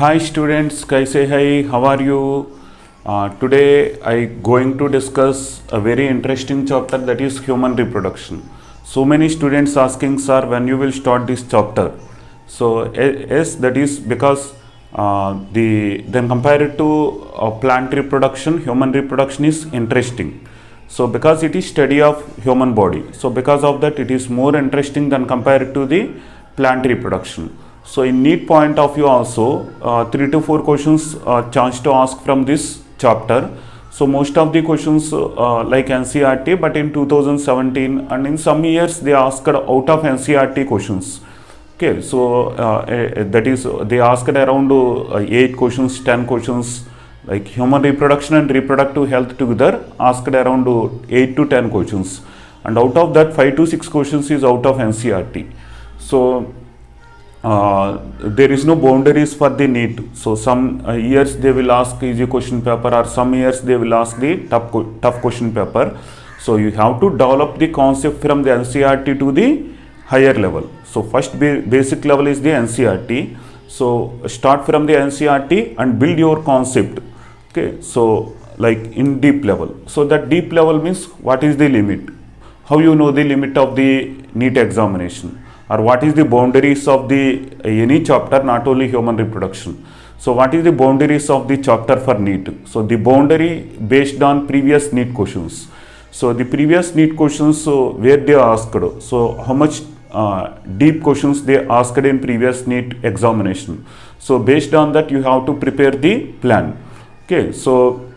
Hi students, kaise hai? How are you? Today I going to discuss a very interesting chapter, that is human reproduction. So many students asking, sir, when you will start this chapter? So yes, that is because then compared to plant reproduction, human reproduction is interesting. So because it is study of human body, so because of that it is more interesting than compared to the plant reproduction. So in NEET point of view also 3 to 4 questions chance to ask from this chapter. So most of the questions like NCERT, but in 2017 and in some years they asked out of NCERT questions. Okay, so that is they asked around 8 questions, 10 questions, like human reproduction and reproductive health together asked around 8 to 10 questions, and out of that 5 to 6 questions is out of NCERT. So there is no boundaries for the NEET. So some years they will ask easy question paper, or some years they will ask the tough question paper. So you have to develop the concept from the NCERT to the higher level. So first basic level is the NCERT. So start from the NCERT and build your concept. Okay, so like in deep level. So that deep level means what is the limit? How you know the limit of the NEET examination? Or what is the boundaries of the any chapter, not only human reproduction. So what is the boundaries of the chapter for NEET? So the boundary based on previous NEET questions. So the previous NEET questions, so where they asked, so how much deep questions they asked in previous NEET examination. So based on that you have to prepare the plan. Okay, so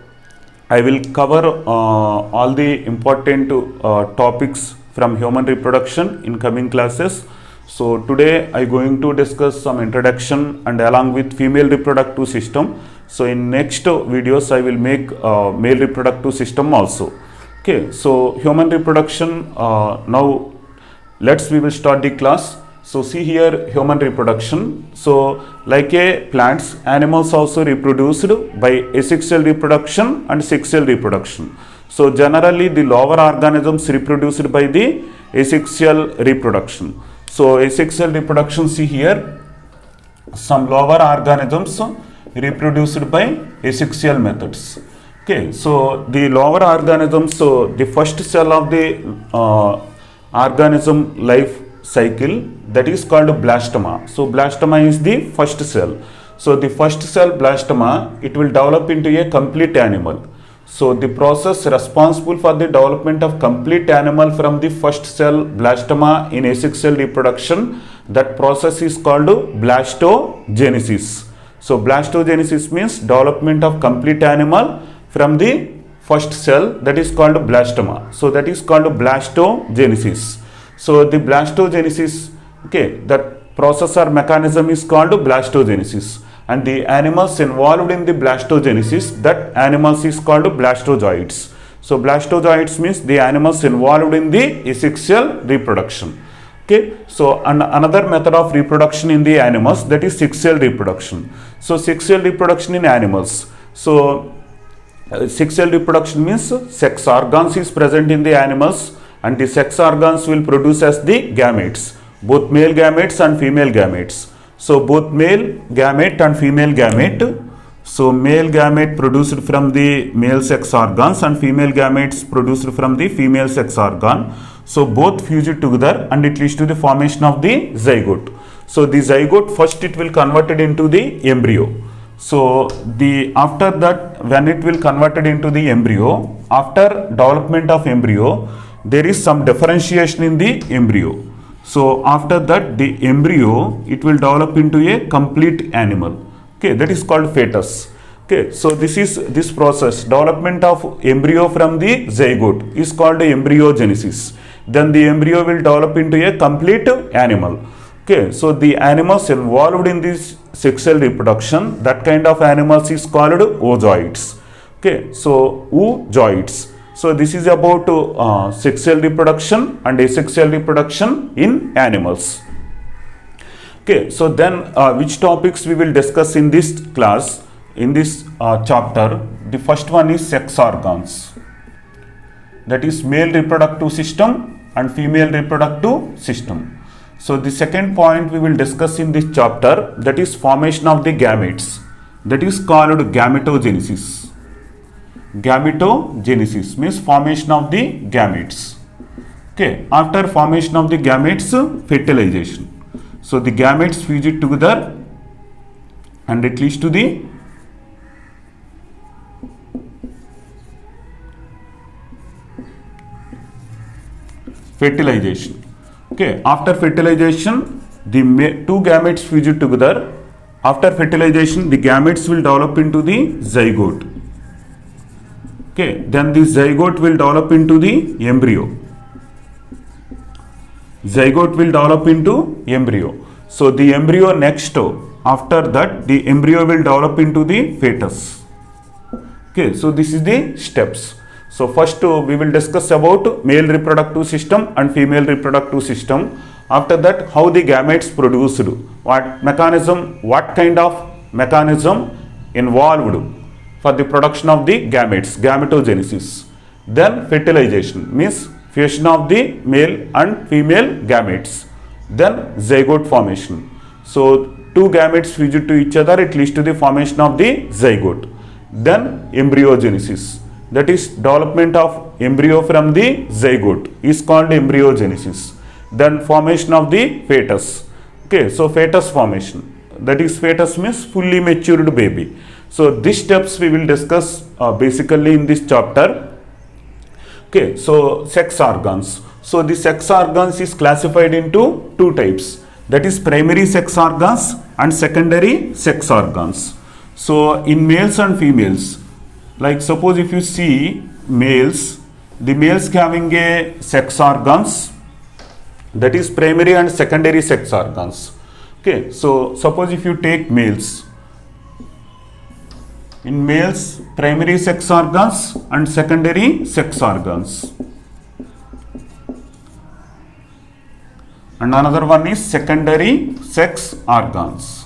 I will cover all the important topics from human reproduction in coming classes. So today I going to discuss some introduction and along with female reproductive system. So in next videos I will make male reproductive system also. Okay, so human reproduction, now we will start the class. So see here human reproduction. So like a plants, animals also reproduced by asexual reproduction and sexual reproduction. So generally the lower organisms reproduced by the asexual reproduction. So asexual reproduction, see here some lower organisms reproduced by asexual methods. Okay, so the lower organisms, so the first cell of the organism life cycle, that is called blastoma. So blastoma is the first cell. So the first cell blastoma, it will develop into a complete animal. So the process responsible for the development of complete animal from the first cell blastoma in asexual reproduction, that process is called blastogenesis. So blastogenesis means development of complete animal from the first cell, that is called blastoma. So that is called blastogenesis. So the blastogenesis, okay, that process or mechanism is called blastogenesis. And the animals involved in the blastogenesis, that animals is called blastozoids. So blastozoids means the animals involved in the asexual reproduction. Okay, so another method of reproduction in the animals, that is sexual reproduction. So sexual reproduction in animals. So sexual reproduction means sex organs is present in the animals, and the sex organs will produce as the gametes, both male gametes and female gametes. So both male gamete and female gamete. So male gamete produced from the male sex organs and female gametes produced from the female sex organ. So both fuse it together and it leads to the formation of the zygote. So the zygote, first it will converted into the embryo. So after that, when it will converted into the embryo, after development of embryo, there is some differentiation in the embryo. So after that, the embryo, it will develop into a complete animal. Okay, that is called fetus. Okay, so this process, development of embryo from the zygote, is called embryogenesis. Then the embryo will develop into a complete animal. Okay, so the animals involved in this sexual reproduction, that kind of animals is called oozoids. Okay, so oozoids. So this is about sexual reproduction and asexual reproduction in animals. Okay, so then which topics we will discuss in this class, in this chapter? The first one is sex organs, that is male reproductive system and female reproductive system. So the second point we will discuss in this chapter, that is formation of the gametes, that is called gametogenesis. Gametogenesis means formation of the gametes. Okay, after formation of the gametes, fertilization. So the gametes fuse it together and it leads to the fertilization. Okay, after fertilization, the two gametes fuse it together. After fertilization, the gametes will develop into the zygote. Okay, then the zygote will develop into the embryo. Zygote will develop into embryo. So the embryo next, after that, the embryo will develop into the fetus. Okay, so this is the steps. So first we will discuss about male reproductive system and female reproductive system. After that, how the gametes produced, what mechanism, what kind of mechanism involved for the production of the gametes, gametogenesis. Then fertilization means fusion of the male and female gametes. Then zygote formation. So two gametes fuse to each other, it leads to the formation of the zygote. Then embryogenesis, that is development of embryo from the zygote, is called embryogenesis. Then formation of the fetus. Okay, so fetus formation, that is fetus means fully matured baby. So these steps we will discuss basically in this chapter. Okay, so sex organs. So the sex organs is classified into two types, that is primary sex organs and secondary sex organs. So in males and females, like suppose if you see males, the males having a sex organs, that is primary and secondary sex organs. Okay, so suppose if you take males, in males primary sex organs and secondary sex organs, and another one is secondary sex organs.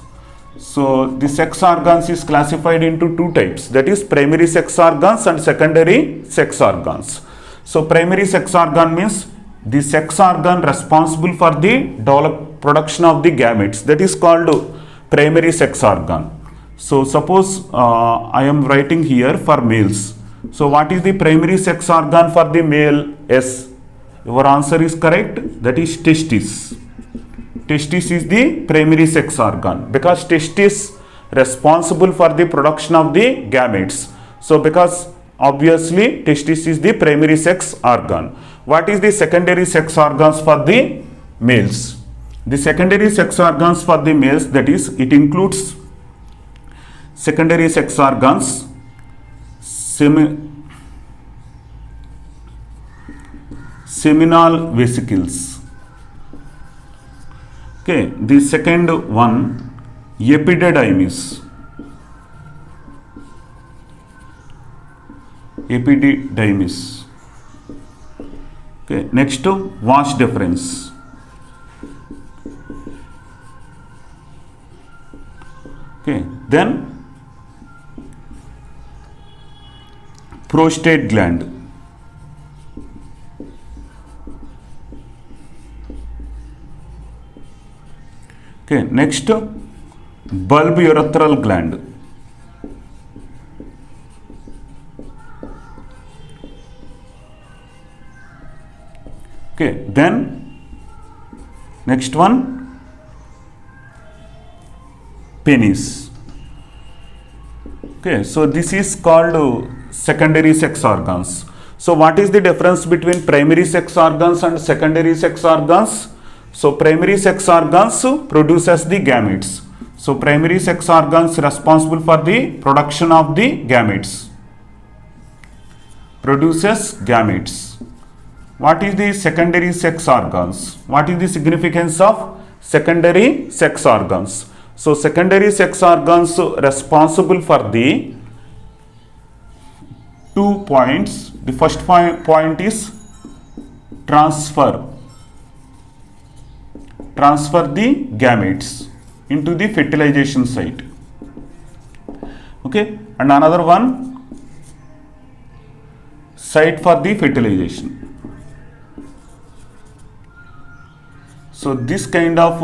So the sex organs is classified into two types, that is primary sex organs and secondary sex organs. So primary sex organ means the sex organ responsible for the production of the gametes, that is called primary sex organ. So suppose I am writing here for males. So what is the primary sex organ for the male? Yes, your answer is correct, that is testis. Testis is the primary sex organ because testis responsible for the production of the gametes. So because obviously testis is the primary sex organ. What is the secondary sex organs for the males? The secondary sex organs for the males, that is, it includes secondary sex organs, seminal vesicles. Okay, the second one, epididymis. Epididymis. Okay, next vas deferens. Okay, then prostate gland. Okay, next bulbourethral gland. Okay, then next one, penis. Okay, so this is called secondary sex organs. So what is the difference between primary sex organs and secondary sex organs? So primary sex organs produces the gametes. So primary sex organs responsible for the production of the gametes. Produces gametes. What is the secondary sex organs? What is the significance of secondary sex organs? So secondary sex organs responsible for the 2 points. The first point is transfer the gametes into the fertilization site. Okay, and another one, site for the fertilization. So this kind of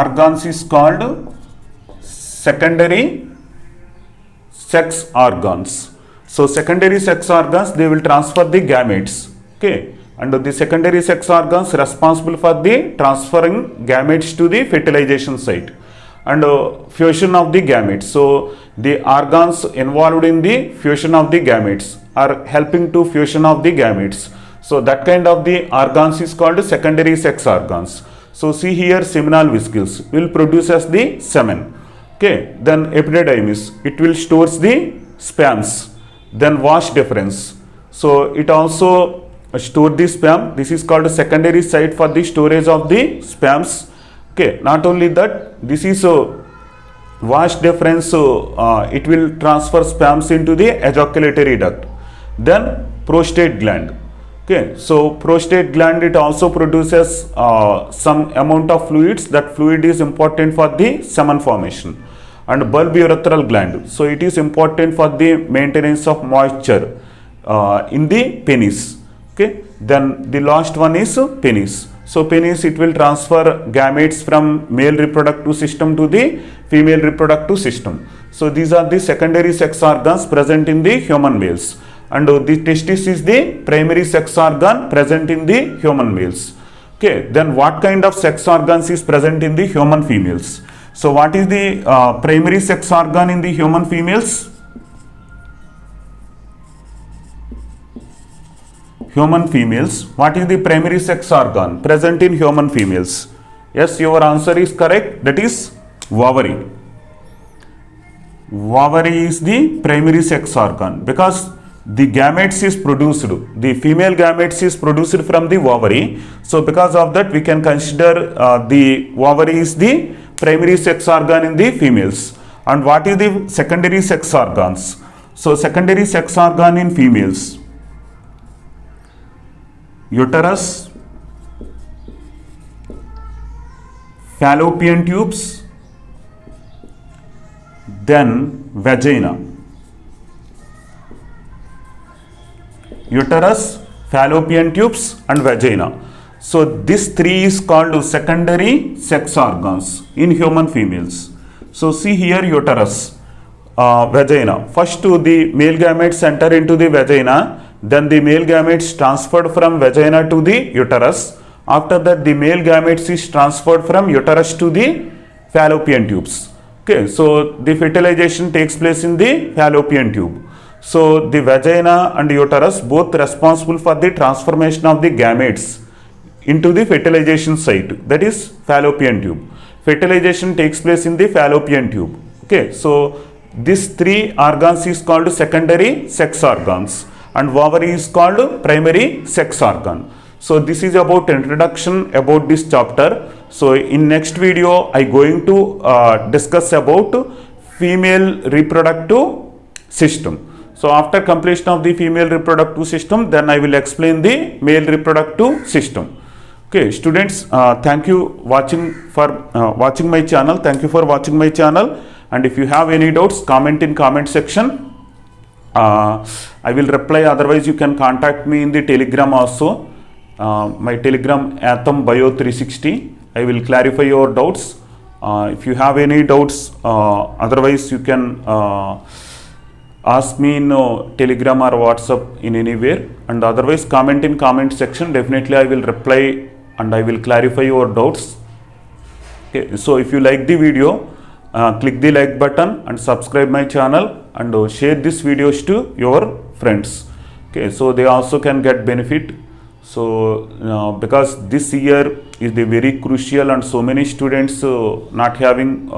organs is called secondary sex organs. So secondary sex organs, they will transfer the gametes, okay, and the secondary sex organs responsible for the transferring gametes to the fertilization site and fusion of the gametes. So the organs involved in the fusion of the gametes are helping to fusion of the gametes. So that kind of the organs is called secondary sex organs. So see here, seminal vesicles will produce as the semen, okay, then epididymis, it will stores the sperms, then vas deferens, so it also store the sperm. This is called secondary site for the storage of the sperms, okay. Not only that, this is vas deferens, it will transfer sperms into the ejaculatory duct. Then prostate gland, okay, so prostate gland, it also produces some amount of fluids. That fluid is important for the semen formation. And bulbourethral gland, so it is important for the maintenance of moisture in the penis, okay. Then the last one is penis. So penis, it will transfer gametes from male reproductive system to the female reproductive system. So these are the secondary sex organs present in the human males. And the testis is the primary sex organ present in the human males, okay. Then what kind of sex organs is present in the human females? So what is the primary sex organ in the human females? Human females, what is the primary sex organ present in human females? Yes, your answer is correct. That is ovary. Ovary is the primary sex organ because the gametes is produced, the female gametes is produced from the ovary. So because of that, we can consider the ovary is the primary sex organ in the females. And what is the secondary sex organs? So secondary sex organ in females: uterus, fallopian tubes, then vagina. Uterus, fallopian tubes and vagina. So this three is called secondary sex organs in human females. So see here, uterus, vagina. First the male gametes enter into the vagina, then the male gametes transferred from vagina to the uterus. After that, the male gametes is transferred from uterus to the fallopian tubes, okay. So the fertilization takes place in the fallopian tube. So the vagina and uterus both responsible for the transformation of the gametes into the fertilization site, that is fallopian tube. Fertilization takes place in the fallopian tube, okay. So these three organs is called secondary sex organs and ovary is called primary sex organ. So this is about introduction about this chapter. So in next video, I going to discuss about female reproductive system. So after completion of the female reproductive system, then I will explain the male reproductive system. Okay, students, thank you watching my channel. Thank you for watching my channel. And if you have any doubts, comment in comment section. I will reply. Otherwise, you can contact me in the Telegram also. My Telegram Atom Bio 360. I will clarify your doubts. If you have any doubts, otherwise you can ask me in Telegram or WhatsApp in anywhere, and otherwise comment in comment section. Definitely I will reply and I will clarify your doubts. Okay, so if you like the video, click the like button and subscribe my channel and share this videos to your friends. Okay, so they also can get benefit. So because this year is the very crucial and so many students not having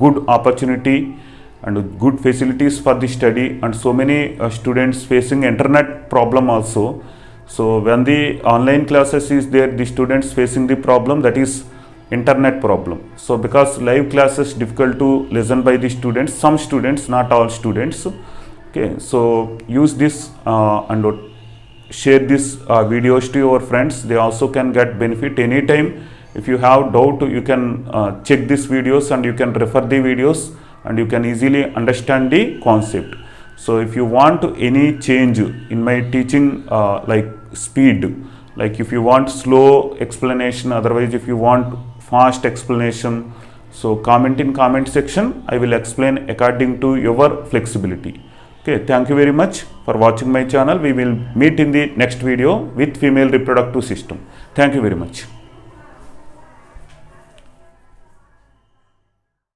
good opportunity and good facilities for the study, and so many students facing internet problem also. So when the online classes is there, the students facing the problem, that is internet problem. So because live classes difficult to listen by the students, some students, not all students. Okay, so use this and share this videos to your friends. They also can get benefit anytime. If you have doubt, you can check these videos and you can refer the videos and you can easily understand the concept. So if you want any change in my teaching like speed Like if you want slow explanation, otherwise if you want fast explanation, so comment in comment section. I will explain according to your flexibility. Okay, thank you very much for watching my channel. We will meet in the next video with female reproductive system. Thank you very much.